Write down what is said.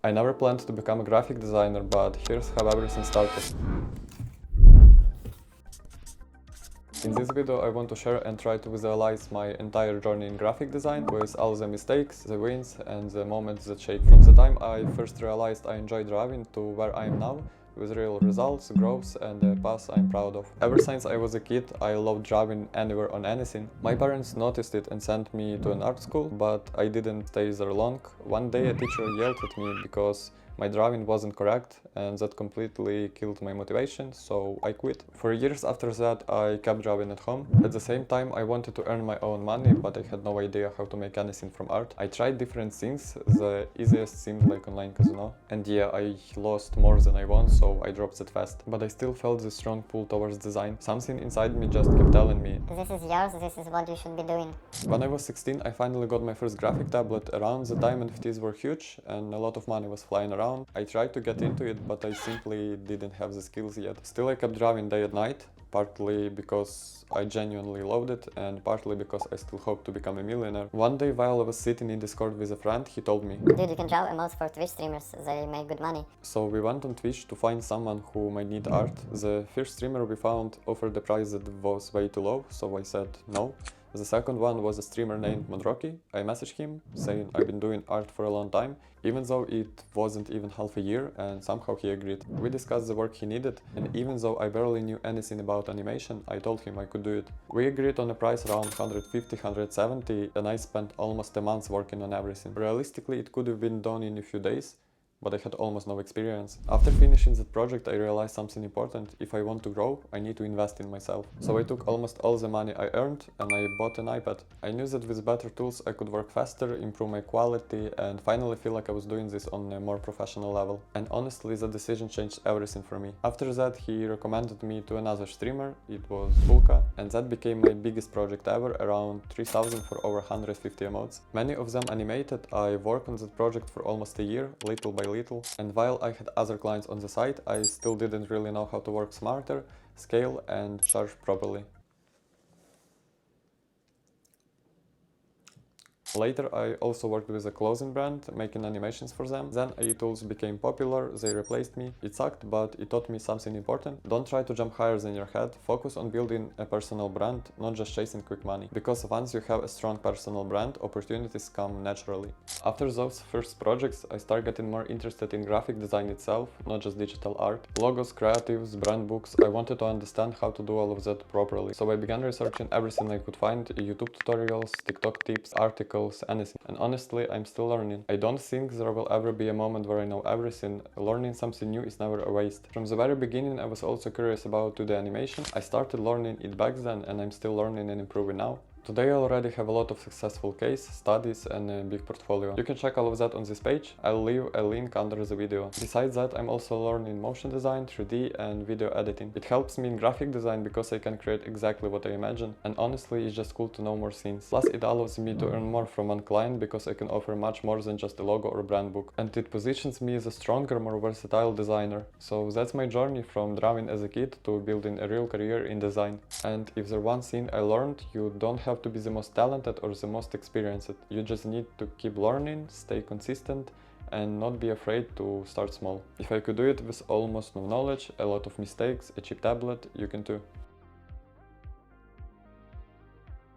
I never planned to become a graphic designer, but here's how everything started. In this video I want to share and try to visualize my entire journey in graphic design with all the mistakes, the wins and the moments that shape. From the time I first realized I enjoy drawing to where I am now, with real results, growth and a path I'm proud of. Ever since I was a kid, I loved drawing anywhere on anything. My parents noticed it and sent me to an art school, but I didn't stay there long. One day a teacher yelled at me because my drawing wasn't correct, and that completely killed my motivation, so I quit. For years after that, I kept drawing at home. At the same time, I wanted to earn my own money, but I had no idea how to make anything from art. I tried different things. The easiest seemed like online casino. And yeah, I lost more than I won, so I dropped it fast. But I still felt this strong pull towards design. Something inside me just kept telling me, this is yours, this is what you should be doing. When I was 16, I finally got my first graphic tablet. Around the time NFTs were huge and a lot of money was flying around. I tried to get into it, but I simply didn't have the skills yet. Still, I kept drawing day and night, partly because I genuinely loved it and partly because I still hope to become a millionaire. One day while I was sitting in Discord with a friend, he told me, dude, you can draw emotes for Twitch streamers, they make good money. So we went on Twitch to find someone who might need art. The first streamer we found offered a price that was way too low, so I said no. The second one was a streamer named Modroki. I messaged him saying I've been doing art for a long time, even though it wasn't even half a year, and somehow he agreed. We discussed the work he needed, and even though I barely knew anything about animation, I told him I could do it. We agreed on a price around 150, 170, and I spent almost a month working on everything. Realistically, it could have been done in a few days, but I had almost no experience. After finishing that project, I realized something important. If I want to grow, I need to invest in myself. So I took almost all the money I earned and I bought an iPad. I knew that with better tools I could work faster, improve my quality and finally feel like I was doing this on a more professional level. And honestly, that decision changed everything for me. After that, he recommended me to another streamer. It was Bulka, and that became my biggest project ever, around 3000 for over 150 emotes. Many of them animated. I worked on that project for almost a year, little by little, and while I had other clients on the side, I still didn't really know how to work smarter, scale and charge properly. Later, I also worked with a clothing brand, making animations for them. Then AI tools became popular, they replaced me. It sucked, but it taught me something important. Don't try to jump higher than your head. Focus on building a personal brand, not just chasing quick money. Because once you have a strong personal brand, opportunities come naturally. After those first projects, I started getting more interested in graphic design itself, not just digital art. Logos, creatives, brand books. I wanted to understand how to do all of that properly. So I began researching everything I could find, YouTube tutorials, TikTok tips, articles, anything. And honestly, I'm still learning. I don't think there will ever be a moment where I know everything. Learning something new is never a waste. From the very beginning, I was also curious about 2D animation. I started learning it back then and I'm still learning and improving now. Today I already have a lot of successful case studies and a big portfolio. You can check all of that on this page. I'll leave a link under the video. Besides that, I'm also learning motion design, 3D and video editing. It helps me in graphic design because I can create exactly what I imagine, and honestly it's just cool to know more things. Plus it allows me to earn more from one client because I can offer much more than just a logo or brand book. And it positions me as a stronger, more versatile designer. So that's my journey from drawing as a kid to building a real career in design. And if there's one thing I learned, you don't have to be the most talented or the most experienced. You just need to keep learning, stay consistent and not be afraid to start small. If I could do it with almost no knowledge, a lot of mistakes, a cheap tablet, you can too.